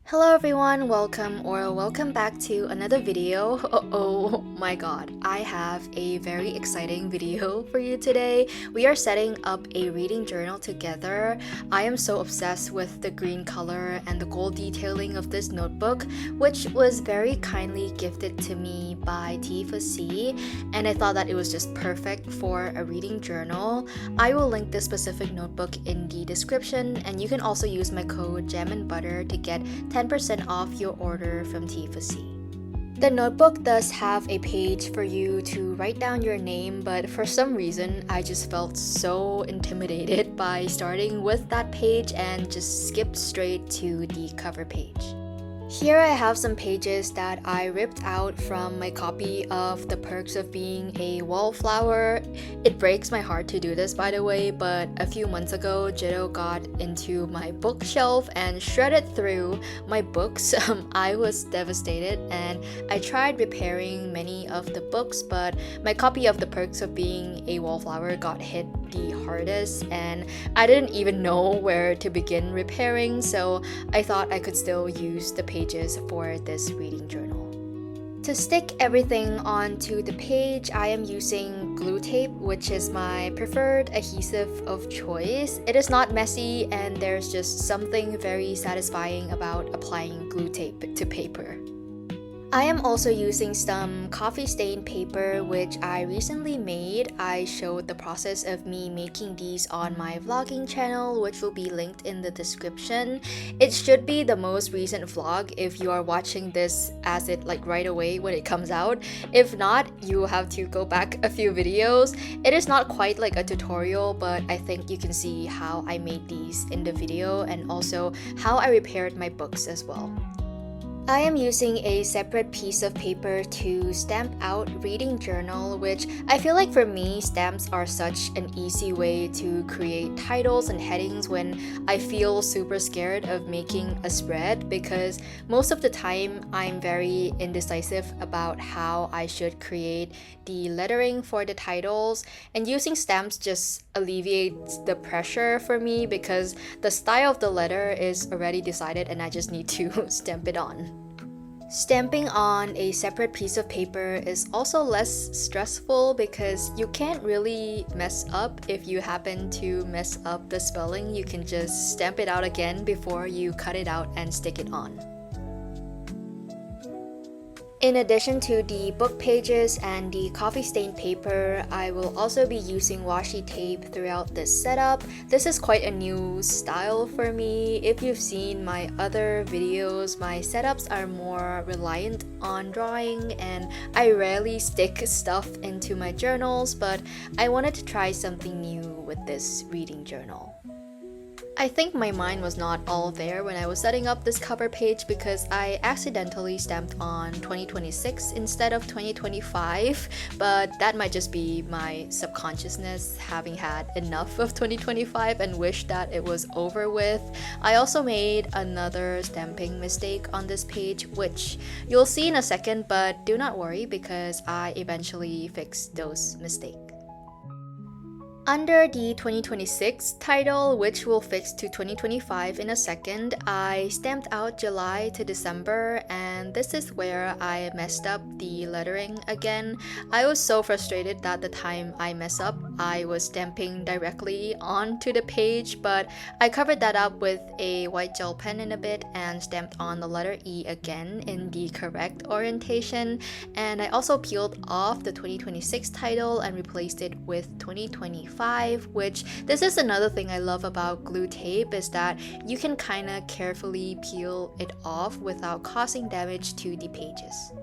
Hello everyone, welcome back to another video. Oh my god, I have a very exciting video for you today. We are setting up a reading journal together. I am so obsessed with the green color and the gold detailing of this notebook, which was very kindly gifted to me by Tiefossi, and I thought that it was just perfect for a reading journal. I will link this specific notebook in the description, and you can also use my code JAMandButter to get 10% off your order from Tiefossi. The notebook does have a page for you to write down your name, but for some reason I just felt so intimidated by starting with that page and just skipped straight to the cover page. Here I have some pages that I ripped out from my copy of The Perks of Being a Wallflower. It breaks my heart to do this, by the way, but a few months ago, Jiddo got into my bookshelf and shredded through my books. I was devastated and I tried repairing many of the books, but my copy of The Perks of Being a Wallflower got hit the hardest and I didn't even know where to begin repairing, so I thought I could still use the pages for this reading journal. To stick everything onto the page, I am using glue tape, which is my preferred adhesive of choice. It is not messy and there's just something very satisfying about applying glue tape to paper. I am also using some coffee stain paper which I recently made. I showed the process of me making these on my vlogging channel, which will be linked in the description. It should be the most recent vlog if you are watching this as it right away when it comes out. If not, you have to go back a few videos. It is not quite like a tutorial, but I think you can see how I made these in the video and also how I repaired my books as well. I am using a separate piece of paper to stamp out reading journal, which I feel like for me, stamps are such an easy way to create titles and headings when I feel super scared of making a spread, because most of the time I'm very indecisive about how I should create the lettering for the titles, and using stamps just alleviates the pressure for me because the style of the letter is already decided and I just need to stamp it on. Stamping on a separate piece of paper is also less stressful because you can't really mess up. If you happen to mess up the spelling, you can just stamp it out again before you cut it out and stick it on. In addition to the book pages and the coffee stain paper, I will also be using washi tape throughout this setup. This is quite a new style for me. If you've seen my other videos, my setups are more reliant on drawing and I rarely stick stuff into my journals, but I wanted to try something new with this reading journal. I think my mind was not all there when I was setting up this cover page because I accidentally stamped on 2026 instead of 2025, but that might just be my subconsciousness having had enough of 2025 and wished that it was over with. I also made another stamping mistake on this page, which you'll see in a second, but do not worry because I eventually fixed those mistakes. Under the 2026 title, which will fix to 2025 in a second, I stamped out July to December, and this is where I messed up the lettering again. I was so frustrated that the time I mess up, I was stamping directly onto the page, but I covered that up with a white gel pen in a bit and stamped on the letter E again in the correct orientation, and I also peeled off the 2026 title and replaced it with 2025, which this is another thing I love about glue tape, is that you can kinda carefully peel it off without causing damage to the pages.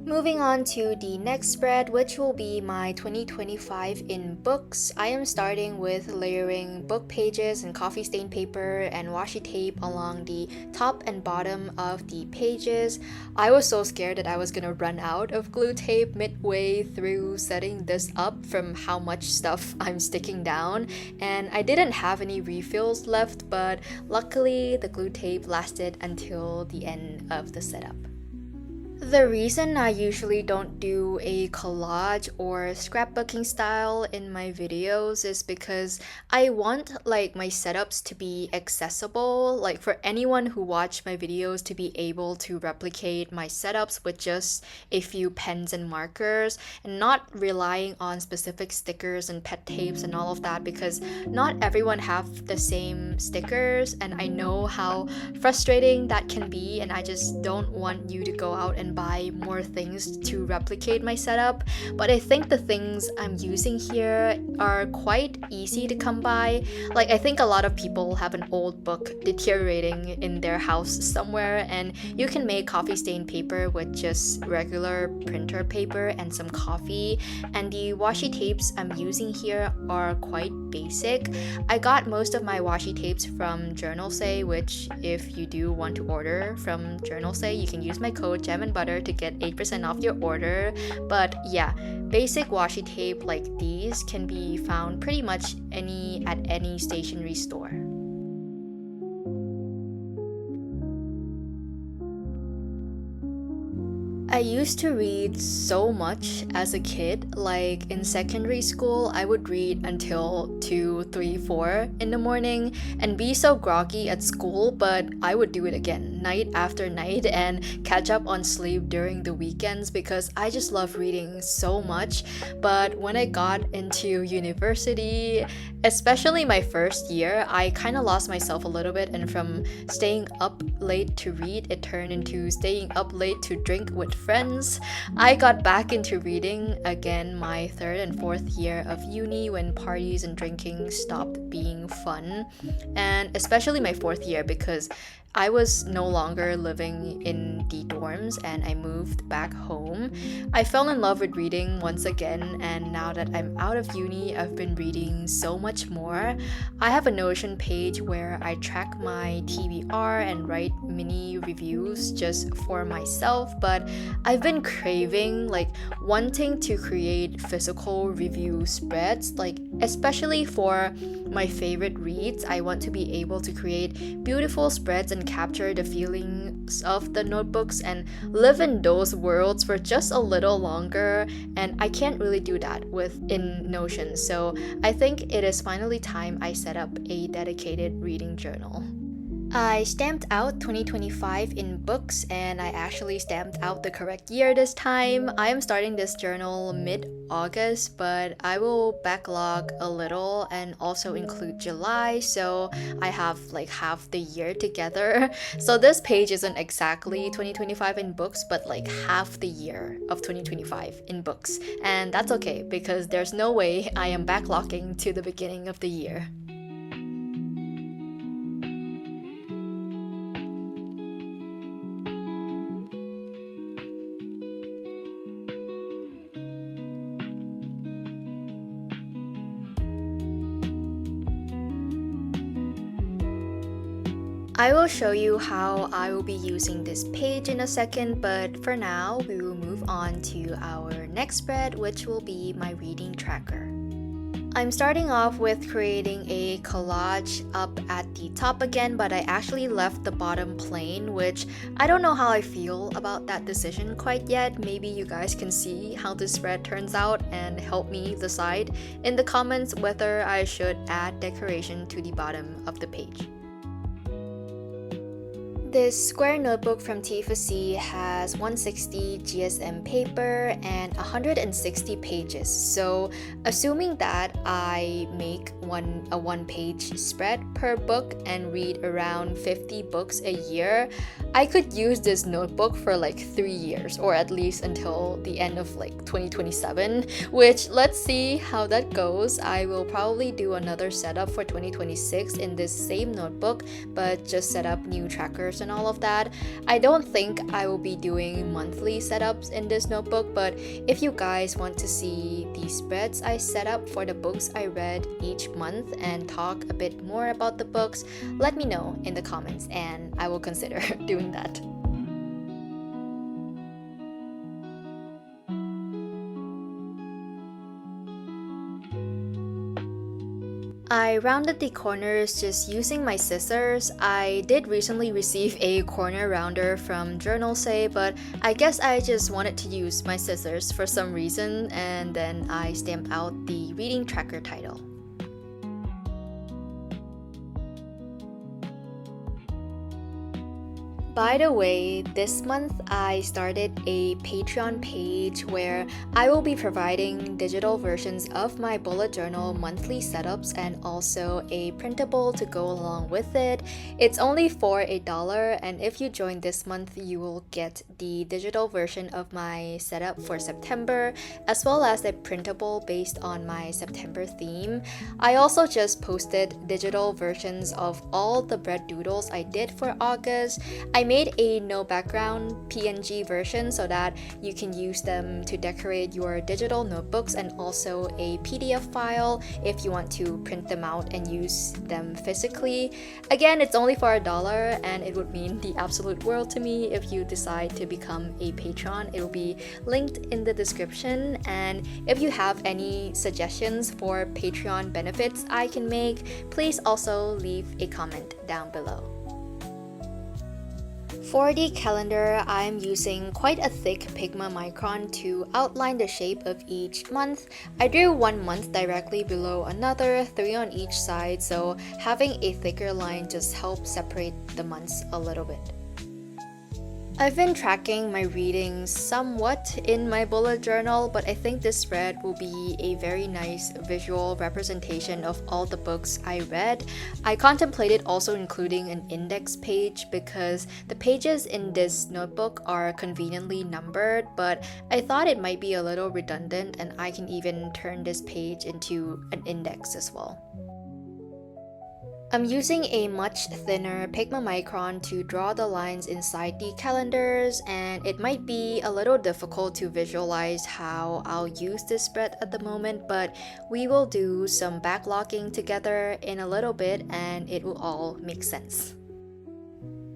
Moving on to the next spread, which will be my 2025 in books. I am starting with layering book pages and coffee stain paper and washi tape along the top and bottom of the pages. I was so scared that I was gonna run out of glue tape midway through setting this up from how much stuff I'm sticking down, and I didn't have any refills left, but luckily the glue tape lasted until the end of the setup. The reason I usually don't do a collage or scrapbooking style in my videos is because I want like my setups to be accessible, like for anyone who watch my videos to be able to replicate my setups with just a few pens and markers and not relying on specific stickers and pet tapes and all of that, because not everyone have the same stickers and I know how frustrating that can be, and I just don't want you to go out and buy more things to replicate my setup. But I think the things I'm using here are quite easy to come by. Like, I think a lot of people have an old book deteriorating in their house somewhere, and you can make coffee stain paper with just regular printer paper and some coffee. And the washi tapes I'm using here are quite basic. I got most of my washi tapes from Journal Say, which if you do want to order from Journal Say, you can use my code Gem and Butter to get 8% off your order. But yeah, basic washi tape like these can be found pretty much at any stationery store. I used to read so much as a kid. Like in secondary school, I would read until 2, 3, 4 in the morning and be so groggy at school, but I would do it again night after night and catch up on sleep during the weekends because I just love reading so much. But when I got into university, especially my first year, I kind of lost myself a little bit, and from staying up late to read, it turned into staying up late to drink with friends. I got back into reading again my third and fourth year of uni when parties and drinking stopped being fun, and especially my fourth year because I was no longer living in the dorms and I moved back home. I fell in love with reading once again, and now that I'm out of uni, I've been reading so much more. I have a Notion page where I track my TBR and write mini reviews just for myself, but I've been craving, like, wanting to create physical review spreads, like, especially for my favorite reads. I want to be able to create beautiful spreads and capture the feelings of the notebooks and live in those worlds for just a little longer, and I can't really do that within Notion. So I think it is finally time I set up a dedicated reading journal. I stamped out 2025 in books, and I actually stamped out the correct year this time. I am starting this journal mid-August, but I will backlog a little and also include July, so I have like half the year together. So this page isn't exactly 2025 in books, but like half the year of 2025 in books. And that's okay because there's no way I am backlogging to the beginning of the year. I will show you how I will be using this page in a second, but for now, we will move on to our next spread, which will be my reading tracker. I'm starting off with creating a collage up at the top again, but I actually left the bottom plain, which I don't know how I feel about that decision quite yet. Maybe you guys can see how this spread turns out and help me decide in the comments whether I should add decoration to the bottom of the page. This square notebook from Tiefossi has 160 GSM paper and 160 pages. So assuming that I make a one-page spread per book and read around 50 books a year, I could use this notebook for like 3 years, or at least until the end of like 2027, which let's see how that goes. I will probably do another setup for 2026 in this same notebook, but just set up new trackers and all of that. I don't think I will be doing monthly setups in this notebook, but if you guys want to see the spreads I set up for the books I read each month and talk a bit more about the books, let me know in the comments and I will consider doing that. I rounded the corners just using my scissors. I did recently receive a corner rounder from Journal Say, but I guess I just wanted to use my scissors for some reason, and then I stamped out the reading tracker title. By the way, this month I started a Patreon page where I will be providing digital versions of my bullet journal monthly setups and also a printable to go along with it. It's only for $1, and if you join this month, you will get the digital version of my setup for September, as well as a printable based on my September theme. I also just posted digital versions of all the bread doodles I did for August. I made a no background PNG version so that you can use them to decorate your digital notebooks, and also a PDF file if you want to print them out and use them physically. Again, it's only for $1, and it would mean the absolute world to me if you decide to become a patron. It will be linked in the description, and if you have any suggestions for Patreon benefits I can make, please also leave a comment down below. For the calendar, I'm using quite a thick Pigma Micron to outline the shape of each month. I drew one month directly below another, 3 on each side, so having a thicker line just helps separate the months a little bit. I've been tracking my readings somewhat in my bullet journal, but I think this spread will be a very nice visual representation of all the books I read. I contemplated also including an index page because the pages in this notebook are conveniently numbered, but I thought it might be a little redundant, and I can even turn this page into an index as well. I'm using a much thinner Pigma Micron to draw the lines inside the calendars, and it might be a little difficult to visualize how I'll use this spread at the moment, but we will do some backlogging together in a little bit and it will all make sense.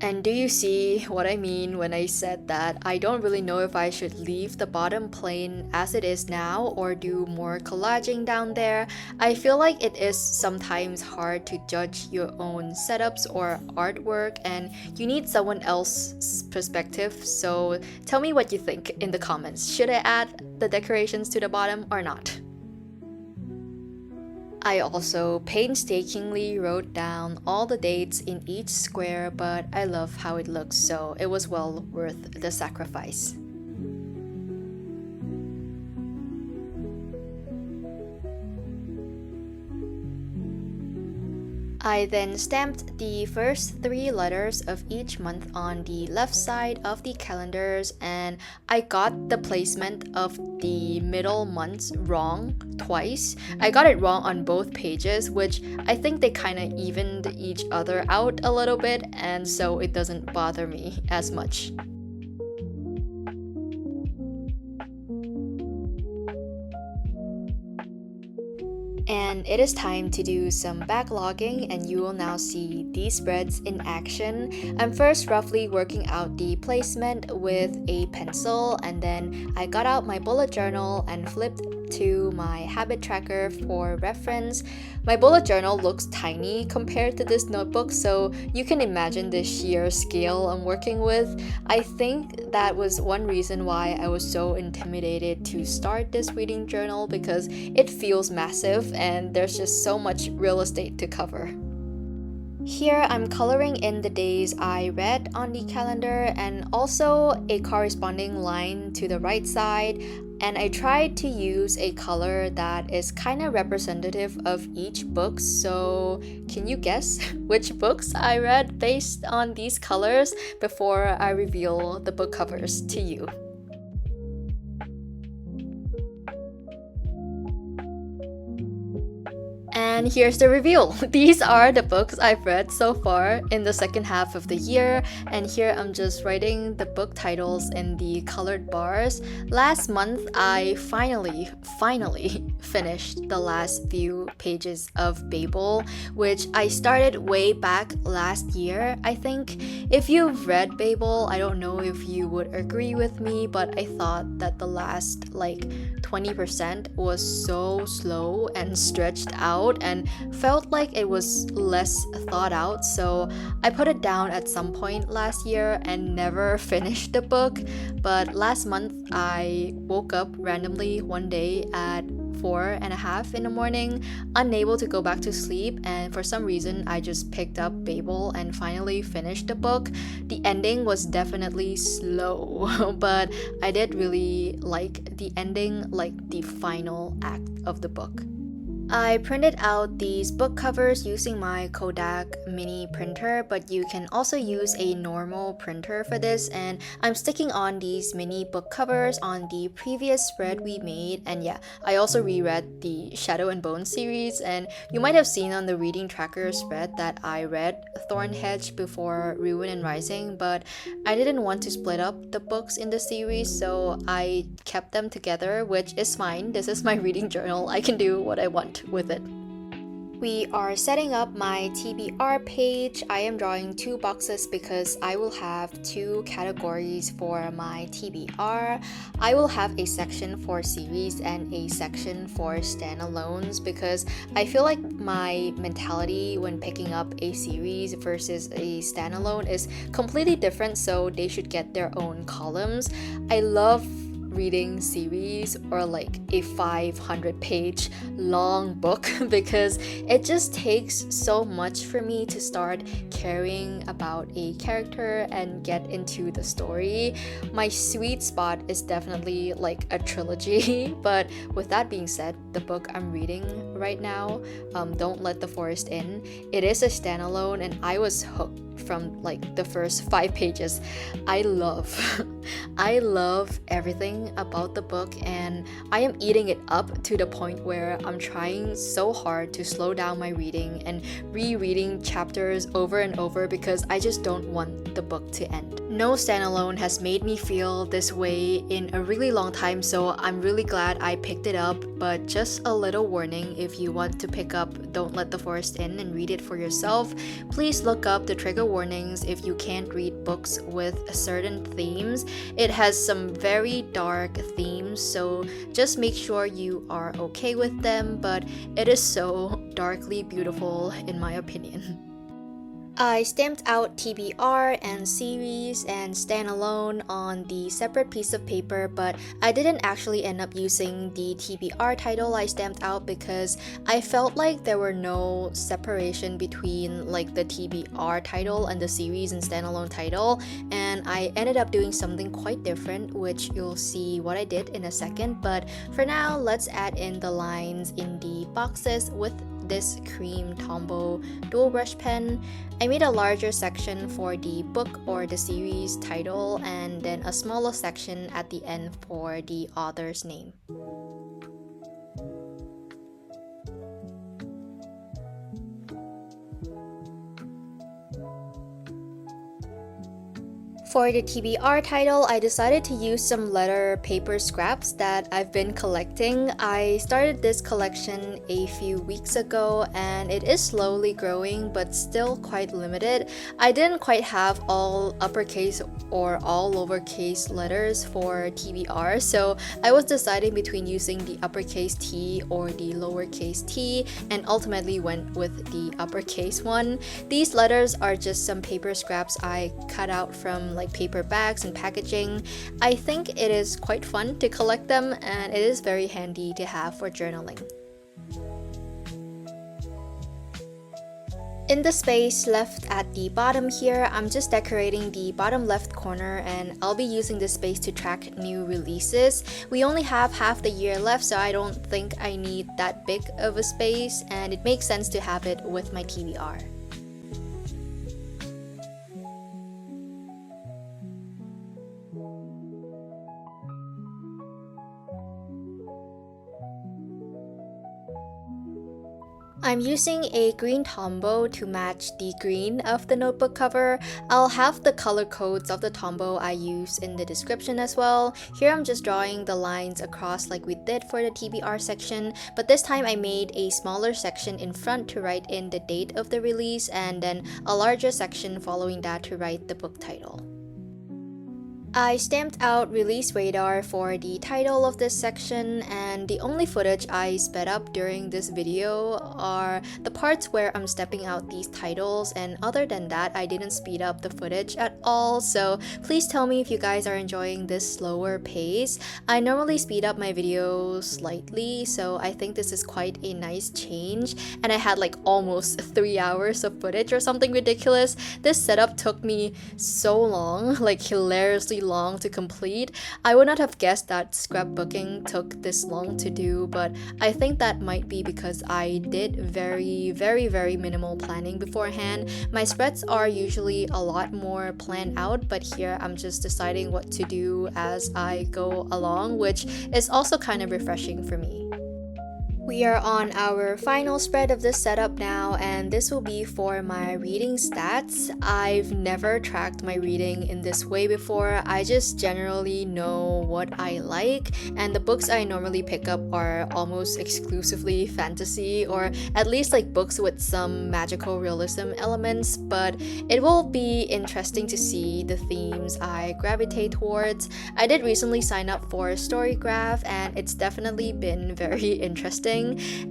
And do you see what I mean when I said that I don't really know if I should leave the bottom plain as it is now or do more collaging down there? I feel like it is sometimes hard to judge your own setups or artwork, and you need someone else's perspective. So tell me what you think in the comments. Should I add the decorations to the bottom or not? I also painstakingly wrote down all the dates in each square, but I love how it looks, so it was well worth the sacrifice. I then stamped the first 3 letters of each month on the left side of the calendars, and I got the placement of the middle months wrong twice. I got it wrong on both pages, which I think they kind of evened each other out a little bit, and so it doesn't bother me as much. And it is time to do some backlogging, and you will now see these spreads in action. I'm first roughly working out the placement with a pencil, and then I got out my bullet journal and flipped to my habit tracker for reference. My bullet journal looks tiny compared to this notebook, so you can imagine the sheer scale I'm working with. I think that was one reason why I was so intimidated to start this reading journal, because it feels massive and there's just so much real estate to cover. Here I'm coloring in the days I read on the calendar and also a corresponding line to the right side, and I tried to use a color that is kind of representative of each book. So can you guess which books I read based on these colors before I reveal the book covers to you? And here's the reveal. These are the books I've read so far in the second half of the year, and here I'm just writing the book titles in the colored bars. Last month, I finally finished the last few pages of Babel, which I started way back last year, I think. If you've read Babel, I don't know if you would agree with me, but I thought that the last 20% was so slow and stretched out, and felt like it was less thought out, so I put it down at some point last year and never finished the book. But last month I woke up randomly one day at 4:30 in the morning, unable to go back to sleep, and for some reason I just picked up Babel and finally finished the book. The ending was definitely slow, but I did really like the ending, like the final act of the book. I printed out these book covers using my Kodak mini printer, but you can also use a normal printer for this, and I'm sticking on these mini book covers on the previous spread we made. And yeah, I also reread the Shadow and Bone series, and you might have seen on the reading tracker spread that I read Thorn Hedge before Ruin and Rising, but I didn't want to split up the books in the series, so I kept them together, which is fine. This is my reading journal. I can do what I want with it. We are setting up my TBR page. I am drawing 2 boxes because I will have 2 categories for my TBR. I will have a section for series and a section for standalones because I feel like my mentality when picking up a series versus a standalone is completely different, so they should get their own columns. I love reading series or like a 500-page long book because it just takes so much for me to start caring about a character and get into the story. My sweet spot is definitely like a trilogy, but with that being said, the book I'm reading right now, Don't Let the Forest In, it is a standalone and I was hooked from like the first 5 pages. I love everything about the book, and I am eating it up to the point where I'm trying so hard to slow down my reading and rereading chapters over and over because I just don't want the book to end. No standalone has made me feel this way in a really long time, so I'm really glad I picked it up. But just a little warning, if you want to pick up Don't Let the Forest In and read it for yourself, please look up the trigger warnings if you can't read books with certain themes. It has some very dark themes, so just make sure you are okay with them, but it is so darkly beautiful in my opinion. I stamped out TBR and series and standalone on the separate piece of paper, but I didn't actually end up using the TBR title I stamped out because I felt like there were no separation between like the TBR title and the series and standalone title, and I ended up doing something quite different, which you'll see what I did in a second. But for now, let's add in the lines in the boxes with this cream Tombow dual brush pen. I made a larger section for the book or the series title and then a smaller section at the end for the author's name. For the TBR title, I decided to use some letter paper scraps that I've been collecting. I started this collection a few weeks ago and it is slowly growing but still quite limited. I didn't quite have all uppercase or all lowercase letters for TBR, so I was deciding between using the uppercase T or the lowercase t and ultimately went with the uppercase one. These letters are just some paper scraps I cut out from like paper bags and packaging. I think it is quite fun to collect them and it is very handy to have for journaling. In the space left at the bottom here, I'm just decorating the bottom left corner and I'll be using this space to track new releases. We only have half the year left, so I don't think I need that big of a space and it makes sense to have it with my TBR. I'm using a green Tombow to match the green of the notebook cover. I'll have the color codes of the Tombow I use in the description as well. Here I'm just drawing the lines across like we did for the TBR section, but this time I made a smaller section in front to write in the date of the release and then a larger section following that to write the book title. I stamped out release radar for the title of this section, and the only footage I sped up during this video are the parts where I'm stepping out these titles, and other than that I didn't speed up the footage at all, so please tell me if you guys are enjoying this slower pace. I normally speed up my videos slightly, so I think this is quite a nice change, and I had like almost 3 hours of footage or something ridiculous. This setup took me so long, like hilariously long to complete. I would not have guessed that scrapbooking took this long to do, but I think that might be because I did very minimal planning beforehand. My spreads are usually a lot more planned out, but here I'm just deciding what to do as I go along, which is also kind of refreshing for me. We are on our final spread of this setup now, and this will be for my reading stats. I've never tracked my reading in this way before. I just generally know what I like, and the books I normally pick up are almost exclusively fantasy, or at least like books with some magical realism elements, but it will be interesting to see the themes I gravitate towards. I did recently sign up for Storygraph, and it's definitely been very interesting.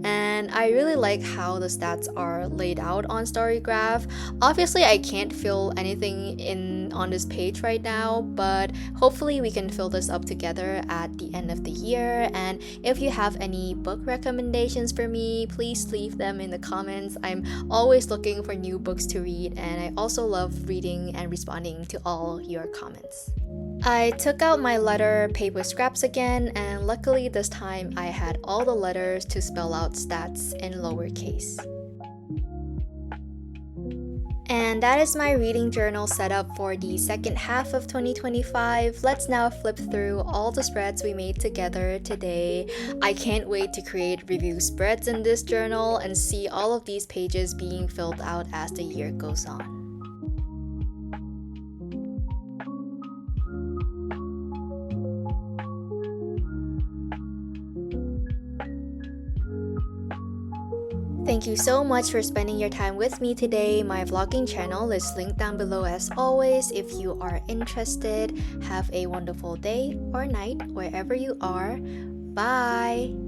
And I really like how the stats are laid out on Storygraph. Obviously I can't fill anything in on this page right now, but hopefully we can fill this up together at the end of the year. And if you have any book recommendations for me, please leave them in the comments. I'm always looking for new books to read, and I also love reading and responding to all your comments. I took out my letter paper scraps again, and luckily this time I had all the letters to spell out stats in lowercase. And that is my reading journal setup for the second half of 2025. Let's now flip through all the spreads we made together today. I can't wait to create review spreads in this journal and see all of these pages being filled out as the year goes on. Thank you so much for spending your time with me today. My vlogging channel is linked down below as always if you are interested. Have a wonderful day or night wherever you are. Bye!